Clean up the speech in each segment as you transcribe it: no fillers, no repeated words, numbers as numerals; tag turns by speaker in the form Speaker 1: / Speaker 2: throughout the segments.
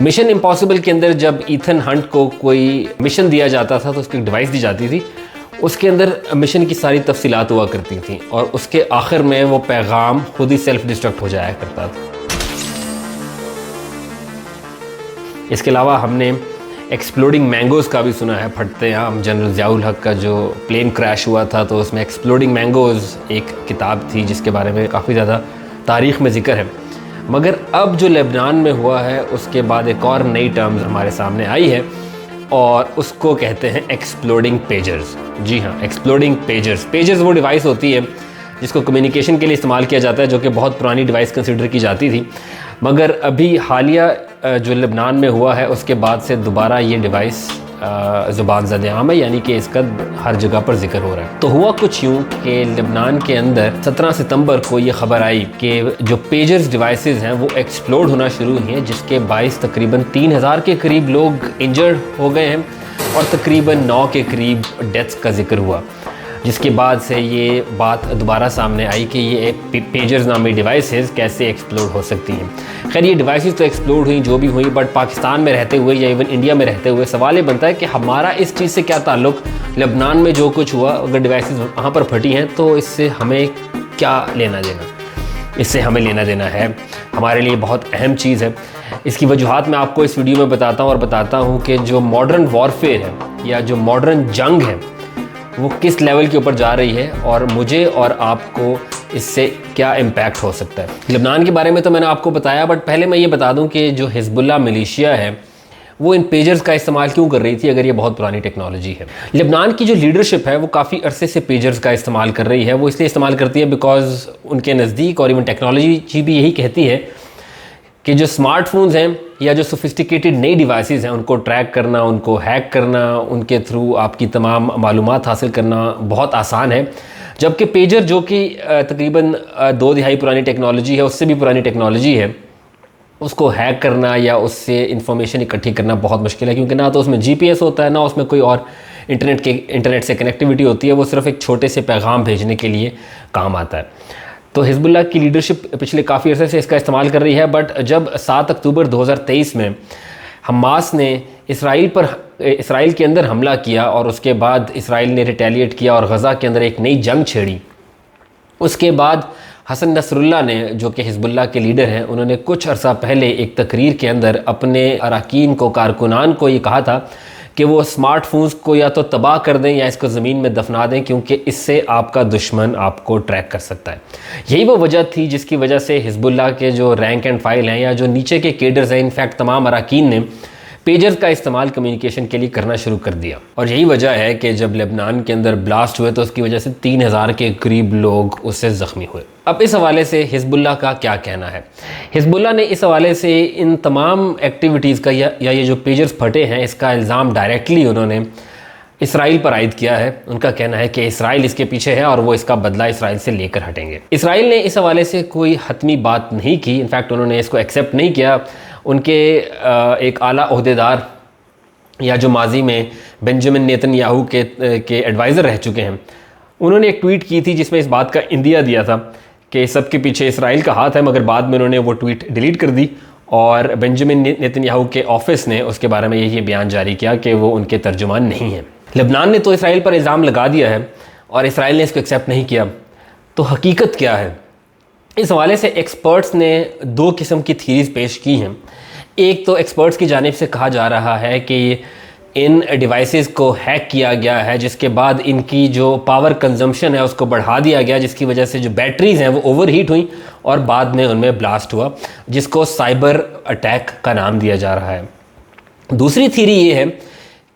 Speaker 1: Mission impossible के अंदर जब ईथन हंट को कोई मिशन दिया जाता था तो उसकी एक डिवाइस दी जाती थी, उसके अंदर मिशन की सारी तफसीलात हुआ करती थी और उसके आखिर में वो पैगाम खुद ही सेल्फ डिस्ट्रक्ट हो जाया करता था। इसके अलावा हमने एक्सप्लोडिंग मैंगोज़ का भी सुना है, फटते आम। जनरल ज़ियाउल हक का जो प्लेन क्रैश हुआ था तो उसमें एक्सप्लोडिंग मैंगोज़ एक किताब थी जिसके बारे में काफ़ी ज़्यादा तारीख़ में ज़िक्र है। मगर अब जो लेबनान में हुआ है उसके बाद एक और नई टर्म्स हमारे सामने आई है और उसको कहते हैं एक्सप्लोडिंग पेजर्स। जी हाँ, एक्सप्लोडिंग पेजर्स। पेजर्स वो डिवाइस होती है जिसको कम्युनिकेशन के लिए इस्तेमाल किया जाता है, जो कि बहुत पुरानी डिवाइस कंसिडर की जाती थी, मगर अभी हालिया जो लेबनान में हुआ है उसके बाद से दोबारा ये डिवाइस ज़ुबान ज़द आम है, यानी कि इसका हर जगह पर जिक्र हो रहा है। तो हुआ कुछ यूँ कि लेबनान के अंदर 17 सितंबर को ये ख़बर आई कि जो पेजर्स डिवाइसेस हैं वो एक्सप्लोड होना शुरू हुई हैं, जिसके 22 तकरीबन 3000 के करीब लोग इंजर्ड हो गए हैं और तकरीबन 9 के करीब डेथ्स का जिक्र हुआ, जिसके बाद से ये बात दोबारा सामने आई कि ये पेजर्स नामी डिवाइसेस कैसे एक्सप्लोड हो सकती हैं। खैर, ये डिवाइसेस तो एक्सप्लोड हुई जो भी हुई, बट पाकिस्तान में रहते हुए या इवन इंडिया में रहते हुए सवाल ये बनता है कि हमारा इस चीज़ से क्या ताल्लुक़। लेबनान में जो कुछ हुआ, अगर डिवाइसेस वहाँ पर फटी हैं तो इससे हमें क्या लेना देना। इससे हमें लेना देना है, हमारे लिए बहुत अहम चीज़ है। इसकी वजूहात मैं आपको इस वीडियो में बताता हूँ और बताता हूँ कि जो मॉडर्न वॉरफेयर है या जो मॉडर्न जंग है वो किस लेवल के ऊपर जा रही है और मुझे और आपको इससे क्या इम्पैक्ट हो सकता है। लेबनान के बारे में तो मैंने आपको बताया, बट पहले मैं ये बता दूं कि जो हिजबुल्लाह मिलिशिया है वो इन पेजर्स का इस्तेमाल क्यों कर रही थी अगर ये बहुत पुरानी टेक्नोलॉजी है। लेबनान की जो लीडरशिप है वो काफ़ी अरसे से पेजर्स का इस्तेमाल कर रही है। वो इसलिए इस्तेमाल करती है बिकॉज उनके नज़दीक, और इवन टेक्नोलॉजी भी यही कहती है कि जो स्मार्टफोन्स हैं या जो सोफिस्टिकेटेड नई डिवाइसेस हैं उनको ट्रैक करना, उनको हैक करना, उनके थ्रू आपकी तमाम मालूमात हासिल करना बहुत आसान है, जबकि पेजर जो कि तकरीबन 2 तिहाई पुरानी टेक्नोलॉजी है, उससे भी पुरानी टेक्नोलॉजी है, उसको हैक करना या उससे इंफॉर्मेशन इकट्ठी करना बहुत मुश्किल है, क्योंकि ना तो उसमें GPS होता है, ना उसमें कोई और इंटरनेट से कनेक्टिविटी होती है। वो सिर्फ एक छोटे से पैगाम भेजने के लिए काम आता है। तो हिजबुल्लाह की लीडरशिप पिछले काफ़ी अर्से से इसका इस्तेमाल कर रही है, बट जब 7 अक्टूबर 2023 में हमास ने इसराइल के अंदर हमला किया और उसके बाद इसराइल ने रिटेलिएट किया और गज़ा के अंदर एक नई जंग छेड़ी, उसके बाद हसन नसरुल्लाह ने, जो कि हिजबुल्लाह के लीडर हैं, उन्होंने कुछ अर्सा पहले एक तकरीर के अंदर अपने अरकान को, कारकुनान को ये कहा था कि वो स्मार्टफोन्स को या तो तबाह कर दें या इसको ज़मीन में दफना दें, क्योंकि इससे आपका दुश्मन आपको ट्रैक कर सकता है। यही वो वजह थी जिसकी वजह से हिजबुल्लाह के जो रैंक एंड फाइल हैं या जो नीचे के केडर्स हैं, इनफैक्ट तमाम अरकान ने पेजर्स का इस्तेमाल कम्युनिकेशन के लिए करना शुरू कर दिया। और यही वजह है कि जब लेबनान के अंदर ब्लास्ट हुए तो उसकी वजह से 3000 के करीब लोग उससे ज़ख्मी हुए। अब इस हवाले से हिजबुल्लाह का क्या कहना है? हिजबुल्लाह ने इस हवाले से इन तमाम एक्टिविटीज़ का या ये जो पेजर्स फटे हैं इसका इल्ज़ाम डायरेक्टली उन्होंने इसराइल पर आयद किया है। उनका कहना है कि इसराइल इसके पीछे है और वो इसका बदला इसराइल से लेकर हटेंगे। इसराइल ने इस हवाले से कोई हतमी बात नहीं की, इनफैक्ट उन्होंने इसको एक्सेप्ट नहीं किया। उनके एक आला ओहदेदार या जो माजी में बेंजामिन नेतन्याहू के एडवाइज़र रह चुके हैं, उन्होंने एक ट्वीट की थी जिसमें इस बात का इंदिया दिया था कि सबके पीछे इसराइल का हाथ है, मगर बाद में उन्होंने वो ट्वीट डिलीट कर दी और बेंजामिन नेतन्याहू के ऑफिस ने उसके बारे में यही बयान जारी किया कि वो उनके तर्जुमान नहीं हैं। लेबनान ने तो इसराइल पर इल्ज़ाम लगा दिया है और इसराइल ने इसको एक्सेप्ट नहीं किया। तो हकीकत क्या है? इस हवाले से एक्सपर्ट्स ने 2 किस्म की थीरीज़ पेश की हैं। एक तो एक्सपर्ट्स की जानिब से कहा जा रहा है कि इन डिवाइसेस को हैक किया गया है, जिसके बाद इनकी जो पावर कंजम्पशन है उसको बढ़ा दिया गया, जिसकी वजह से जो बैटरीज़ हैं वो ओवरहीट हुई और बाद में उनमें ब्लास्ट हुआ, जिसको साइबर अटैक का नाम दिया जा रहा है। दूसरी थीरी ये है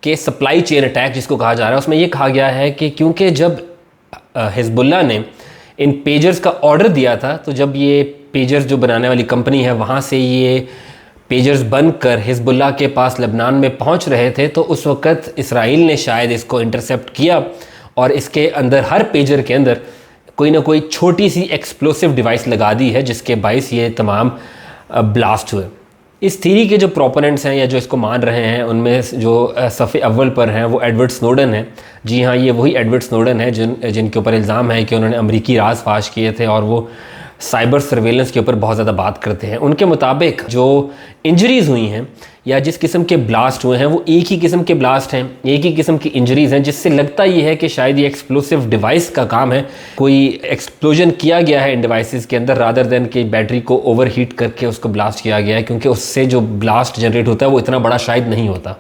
Speaker 1: कि सप्लाई चेन अटैक जिसको कहा जा रहा है, उसमें ये कहा गया है कि क्योंकि जब हिजबुल्लाह ने इन पेजर्स का ऑर्डर दिया था, तो जब ये पेजर्स जो बनाने वाली कंपनी है वहाँ से ये पेजर्स बनकर हिजबुल्लाह के पास लेबनान में पहुँच रहे थे, तो उस वक़्त इसराइल ने शायद इसको इंटरसेप्ट किया और इसके अंदर, हर पेजर के अंदर कोई ना कोई छोटी सी एक्सप्लोसिव डिवाइस लगा दी है, जिसके बाइस ये तमाम ब्लास्ट हुए। इस थीरी के जो प्रोपोनेंट्स हैं या जो इसको मान रहे हैं, उनमें जो सफ़े अव्वल पर हैं वो एडवर्ड स्नोडन है। जी हाँ, ये वही एडवर्ड स्नोडन है जिनके ऊपर इल्ज़ाम है कि उन्होंने अमरीकी राज फाश किए थे और वो साइबर सर्वेलेंस के ऊपर बहुत ज़्यादा बात करते हैं। उनके मुताबिक जो इंजरीज़ हुई हैं या जिस किस्म के ब्लास्ट हुए हैं वो एक ही किस्म के ब्लास्ट हैं, एक ही किस्म की इंजरीज़ हैं, जिससे लगता ये है कि शायद ये एक्सप्लोसिव डिवाइस का काम है। कोई एक्सप्लोजन किया गया है इन डिवाइसेस के अंदर रादर देन कि बैटरी को ओवरहीट करके उसको ब्लास्ट किया गया है, क्योंकि उससे जो ब्लास्ट जनरेट होता है वो इतना बड़ा शायद नहीं होता,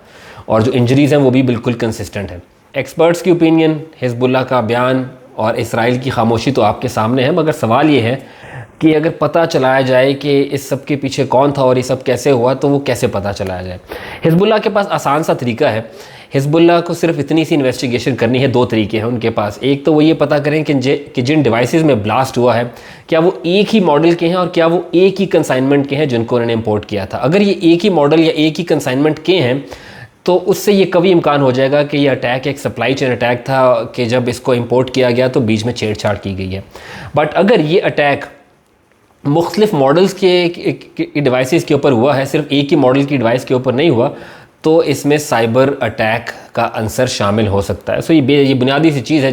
Speaker 1: और जो इंजरीज़ हैं वो भी बिल्कुल कंसिस्टेंट है। एक्सपर्ट्स की ओपिनियन, हिजबुल्लाह का बयान और इसराइल की खामोशी तो आपके सामने है, मगर सवाल ये है कि अगर पता चलाया जाए कि इस सब के पीछे कौन था और ये सब कैसे हुआ, तो वो कैसे पता चलाया जाए। हिजबुल्लाह के पास आसान सा तरीका है। हिजबुल्लाह को सिर्फ इतनी सी इन्वेस्टिगेशन करनी है। दो तरीके हैं उनके पास। एक तो वो ये पता करें कि जिन डिवाइसेस में ब्लास्ट हुआ है क्या वो एक ही मॉडल के हैं और क्या वो एक ही कंसाइनमेंट के हैं जिनको उन्होंने इम्पोर्ट किया था। अगर ये एक ही मॉडल या एक ही कंसाइनमेंट के हैं तो उससे ये कभी इम्कान हो जाएगा कि ये अटैक एक सप्लाई चेन अटैक था, कि जब इसको इंपोर्ट किया गया तो बीच में छेड़छाड़ की गई है। बट अगर ये अटैक मुख्तलिफ मॉडल्स के डिवाइसेस के ऊपर हुआ है, सिर्फ एक ही मॉडल की डिवाइस के ऊपर नहीं हुआ, तो इसमें साइबर अटैक का अंसर शामिल हो सकता है। सो ये बुनियादी सी चीज़ है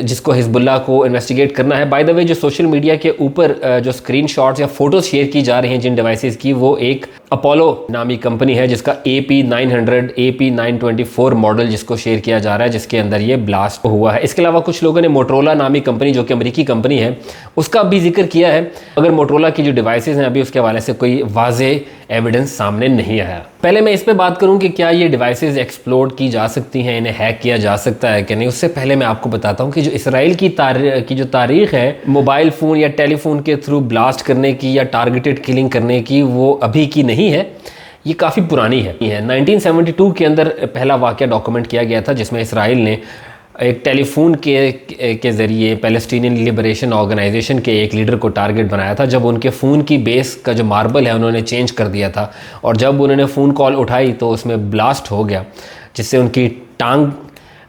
Speaker 1: जिसको हिजबुल्लाह को इन्वेस्टिगेट करना है। बाय द वे, जो सोशल मीडिया के ऊपर जो स्क्रीनशॉट्स या फ़ोटोज़ शेयर की जा रही हैं जिन डिवाइसेस की, वो एक अपोलो नामी कंपनी है जिसका AP900 AP924 मॉडल जिसको शेयर किया जा रहा है, जिसके अंदर ये ब्लास्ट हुआ है। इसके अलावा कुछ लोगों ने मोटरोला नामी कंपनी, जो कि अमेरिकी कंपनी है, उसका भी जिक्र किया है, अगर मोटरोला की जो डिवाइसेस हैं अभी उसके हवाले से कोई वाज़े एविडेंस सामने नहीं आया। पहले मैं इस पे बात करूं कि क्या ये डिवाइसेस एक्सप्लोड की जा सकती हैं, इन्हें हैक किया जा सकता है कि नहीं। उससे पहले मैं आपको बताता हूं कि जो इसराइल की जो तारीख है मोबाइल फ़ोन या टेलीफोन के थ्रू ब्लास्ट करने की या टारगेटेड किलिंग करने की, वो अभी की नहीं है, ये काफ़ी पुरानी है। 1972 के अंदर पहला वाक़या डॉक्यूमेंट किया गया था जिसमें इसराइल ने एक टेलीफोन के ज़रिए पैलेस्टीनियन लिबरेशन ऑर्गेनाइजेशन के एक लीडर को टारगेट बनाया था। जब उनके फ़ोन की बेस का जो मार्बल है उन्होंने चेंज कर दिया था, और जब उन्होंने फ़ोन कॉल उठाई तो उसमें ब्लास्ट हो गया, जिससे उनकी टांग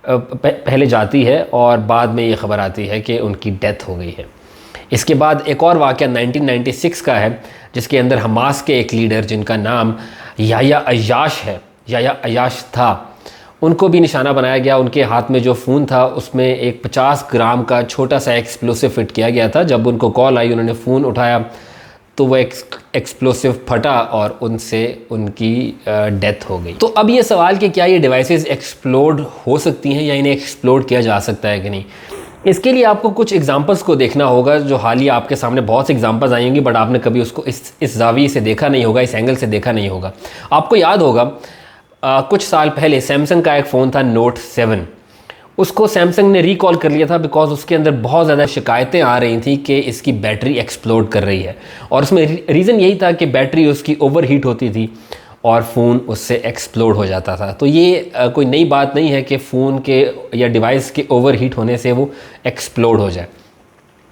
Speaker 1: पहले जाती है और बाद में ये ख़बर आती है कि उनकी डेथ हो गई है। इसके बाद एक और वाक़या 1996 का है, जिसके अंदर हमास के एक लीडर जिनका नाम याह्या अय्याश था, उनको भी निशाना बनाया गया। उनके हाथ में जो फ़ोन था उसमें एक 50 ग्राम का छोटा सा एक्सप्लोसिव फिट किया गया था। जब उनको कॉल आई, उन्होंने फ़ोन उठाया तो वो एक्सप्लोसिव फटा और उनसे उनकी डेथ हो गई। तो अब ये सवाल कि क्या ये डिवाइसेस एक्सप्लोड हो सकती हैं या इन्हें एक्सप्लोड किया जा सकता है कि नहीं, इसके लिए आपको कुछ एग्जांपल्स को देखना होगा। जो हालिया आपके सामने बहुत से एग्जांपल्स आएंगे, बट आपने कभी उसको इस जाविये से देखा नहीं होगा, इस एंगल से देखा नहीं होगा। आपको याद होगा कुछ साल पहले सैमसंग का एक फ़ोन था नोट 7, उसको सैमसंग ने रिकॉल कर लिया था बिकॉज उसके अंदर बहुत ज़्यादा शिकायतें आ रही थी कि इसकी बैटरी एक्सप्लोड कर रही है, और उसमें रीज़न यही था कि बैटरी उसकी ओवरहीट होती थी और फ़ोन उससे एक्सप्लोड हो जाता था। तो ये कोई नई बात नहीं है कि फ़ोन के या डिवाइस के ओवरहीट होने से वो एक्सप्लोड हो जाए।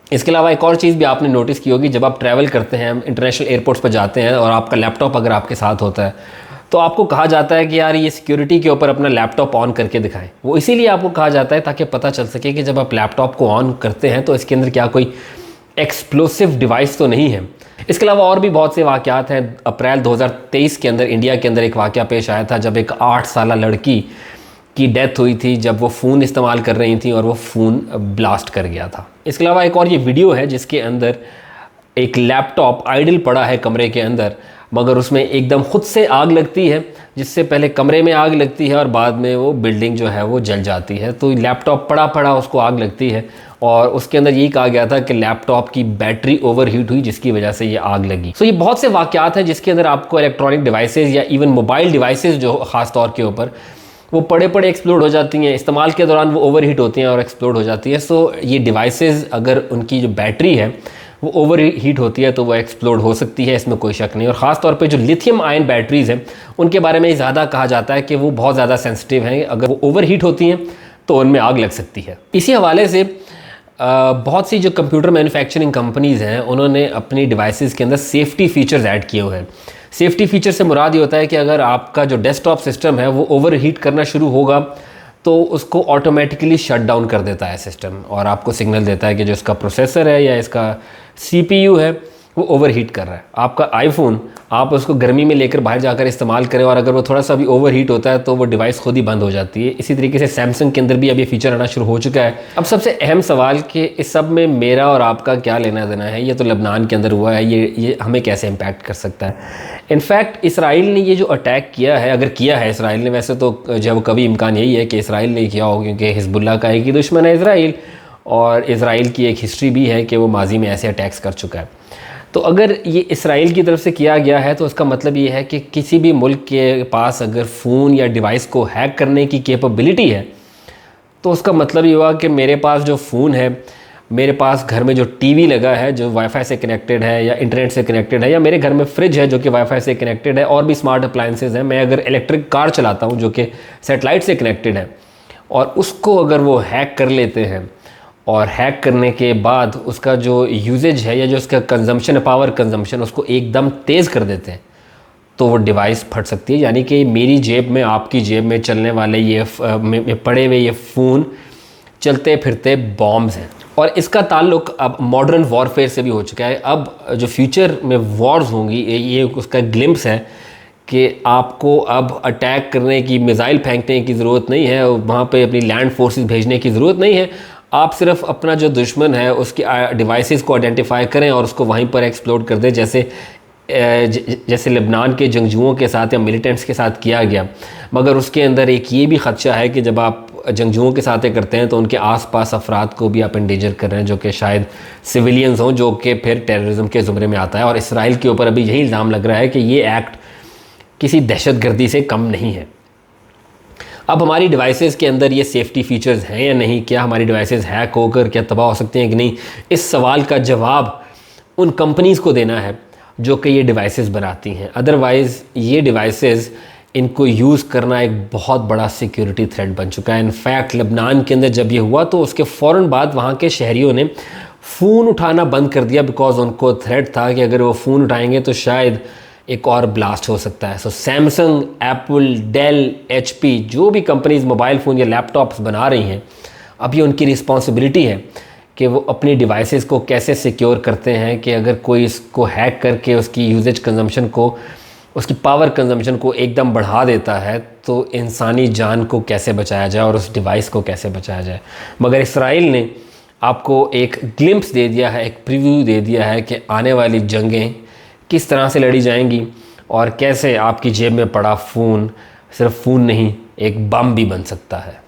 Speaker 1: इसके अलावा एक और चीज़ भी आपने नोटिस की होगी, जब आप ट्रैवल करते हैं, इंटरनेशनल एयरपोर्ट्स पर जाते हैं और आपका लैपटॉप अगर आपके साथ होता है तो आपको कहा जाता है कि यार ये सिक्योरिटी के ऊपर अपना लैपटॉप ऑन करके दिखाएं। वो इसीलिए आपको कहा जाता है ताकि पता चल सके कि जब आप लैपटॉप को ऑन करते हैं तो इसके अंदर क्या कोई एक्सप्लोसिव डिवाइस तो नहीं है। इसके अलावा और भी बहुत से वाक़यात हैं। अप्रैल 2023 के अंदर इंडिया के अंदर एक वाक़या पेश आया था जब एक 8 साल लड़की की डेथ हुई थी जब वो फ़ोन इस्तेमाल कर रही थी और वो फ़ोन ब्लास्ट कर गया था। इसके अलावा एक और ये वीडियो है जिसके अंदर एक लैपटॉप आइडल पड़ा है कमरे के अंदर, मगर उसमें एकदम ख़ुद से आग लगती है, जिससे पहले कमरे में आग लगती है और बाद में वो बिल्डिंग जो है वो जल जाती है। तो लैपटॉप पड़ा उसको आग लगती है और उसके अंदर यही कहा गया था कि लैपटॉप की बैटरी ओवरहीट हुई जिसकी वजह से ये आग लगी। सो ये बहुत से वाक़यात हैं जिसके अंदर आपको इलेक्ट्रॉनिक डिवाइसेस या इवन मोबाइल डिवाइसेस जो ख़ास तौर के ऊपर वो पड़े एक्सप्लोड हो जाती हैं, इस्तेमाल के दौरान वो ओवरहीट होती हैं और एक्सप्लोड हो जाती है। सो ये डिवाइसेस अगर उनकी जो बैटरी है वो ओवर हीट होती है तो वो एक्सप्लोड हो सकती है, इसमें कोई शक नहीं। और ख़ास तौर पे जो लिथियम आयन बैटरीज़ हैं उनके बारे में ज़्यादा कहा जाता है कि वो बहुत ज़्यादा सेंसिटिव हैं, अगर वो ओवर हीट होती हैं तो उनमें आग लग सकती है। इसी हवाले से बहुत सी जो कंप्यूटर मैन्युफैक्चरिंग कंपनीज़ हैं उन्होंने अपनी डिवाइसेस के अंदर सेफ्टी फ़ीचर्स ऐड किए हुए हैं। सेफ्टी फ़ीचर से मुराद ये होता है कि अगर आपका जो डेस्कटॉप सिस्टम है वो ओवर हीट करना शुरू होगा तो उसको ऑटोमेटिकली शट डाउन कर देता है सिस्टम और आपको सिग्नल देता है कि जो इसका प्रोसेसर है या इसका CPU है वो ओवरहीट कर रहा है। आपका आईफोन आप उसको गर्मी में लेकर बाहर जाकर इस्तेमाल करें और अगर वो थोड़ा सा भी ओवरहीट होता है तो वो डिवाइस खुद ही बंद हो जाती है। इसी तरीके से सैमसंग के अंदर भी अब ये फीचर आना शुरू हो चुका है। अब सबसे अहम सवाल कि इस सब में मेरा और आपका क्या लेना देना है। ये तो लेबनान के अंदर हुआ है, ये हमें कैसे इम्पैक्ट कर सकता है। इनफैक्ट इसराइल ने ये जो अटैक किया है, अगर किया है इसराइल ने, वैसे तो जब कभी इम्कान यही है कि इसराइल ने किया हो, क्योंकि हिजबुल्लाह का एक ही दुश्मन है इसराइल, और इसराइल की एक हिस्ट्री भी है कि वो माजी में ऐसे अटैक्स कर चुका है। तो अगर ये इसराइल की तरफ से किया गया है तो उसका मतलब ये है कि किसी भी मुल्क के पास अगर फ़ोन या डिवाइस को हैक करने की कैपेबिलिटी है तो उसका मतलब ये हुआ कि मेरे पास जो फ़ोन है, मेरे पास घर में जो टीवी लगा है जो वाईफाई से कनेक्टेड है या इंटरनेट से कनेक्टेड है, या मेरे घर में फ्रिज है जो कि वाईफाई से कनेक्टेड है, और भी स्मार्ट अप्लाइंसेज हैं, मैं अगर इलेक्ट्रिक कार चलाता हूँ जो कि सेटेलाइट से कनेक्टेड है, और उसको अगर वो हैक कर लेते हैं और हैक करने के बाद उसका जो यूजेज है या जो उसका कंजम्पशन है, पावर कंजम्पशन, उसको एकदम तेज़ कर देते हैं, तो वो डिवाइस फट सकती है। यानी कि मेरी जेब में, आपकी जेब में चलने वाले ये पड़े हुए ये फ़ोन चलते फिरते बॉम्ब्स हैं। और इसका ताल्लुक अब मॉडर्न वॉरफेयर से भी हो चुका है। अब जो फ्यूचर में वॉर्स होंगी, ये उसका ग्लिम्स है कि आपको अब अटैक करने की, मिसाइल फेंकने की ज़रूरत नहीं है, वहाँ पे अपनी लैंड फोर्सेस भेजने की ज़रूरत नहीं है। आप सिर्फ अपना जो दुश्मन है उसकी डिवाइसेस को आइडेंटिफाई करें और उसको वहीं पर एक्सप्लोड कर दें, जैसे लेबनान के जंगजुओं के साथ या मिलिटेंट्स के साथ किया गया। मगर उसके अंदर एक ये भी ख़दशा है कि जब आप जंगजुओं के साथ करते हैं तो उनके आसपास अफराद को भी आप एंडेंजर कर रहे हैं, जो कि शायद सिविलियंस हों, जो कि फिर टेररिज्म के ज़ुमरे में आता है। और इसराइल के ऊपर अभी यही इल्ज़ाम लग रहा है कि ये एक्ट किसी दहशतगर्दी से कम नहीं है। अब हमारी डिवाइसेस के अंदर ये सेफ्टी फीचर्स हैं या नहीं, क्या हमारी डिवाइसेस हैक होकर क्या तबाह हो सकती हैं कि नहीं, इस सवाल का जवाब उन कंपनीज़ को देना है जो कि ये डिवाइसेस बनाती हैं। अदरवाइज़ ये डिवाइसेस, इनको यूज़ करना एक बहुत बड़ा सिक्योरिटी थ्रेट बन चुका है। इनफैक्ट लेबनान के अंदर जब ये हुआ तो उसके फ़ौरन बाद वहाँ के शहरियों ने फ़ोन उठाना बंद कर दिया, बिकॉज़ उनको थ्रेट था कि अगर वो फ़ोन उठाएंगे तो शायद एक और ब्लास्ट हो सकता है। So Samsung, Apple, Dell, HP, जो भी कंपनीज़ मोबाइल फ़ोन या लैपटॉप्स बना रही हैं, अब ये उनकी रिस्पॉन्सिबिलिटी है कि वो अपनी डिवाइसेस को कैसे सिक्योर करते हैं कि अगर कोई इसको हैक करके उसकी यूजेज कंजम्पशन को, उसकी पावर कंजम्पशन को एकदम बढ़ा देता है तो इंसानी जान को कैसे बचाया जाए और उस डिवाइस को कैसे बचाया जाए। मगर इसराइल ने आपको एक ग्लिम्प्स दे दिया है, एक प्रीव्यू दे दिया है कि आने वाली जंगें किस तरह से लड़ी जाएंगी और कैसे आपकी जेब में पड़ा फ़ोन सिर्फ फ़ोन नहीं, एक बम भी बन सकता है।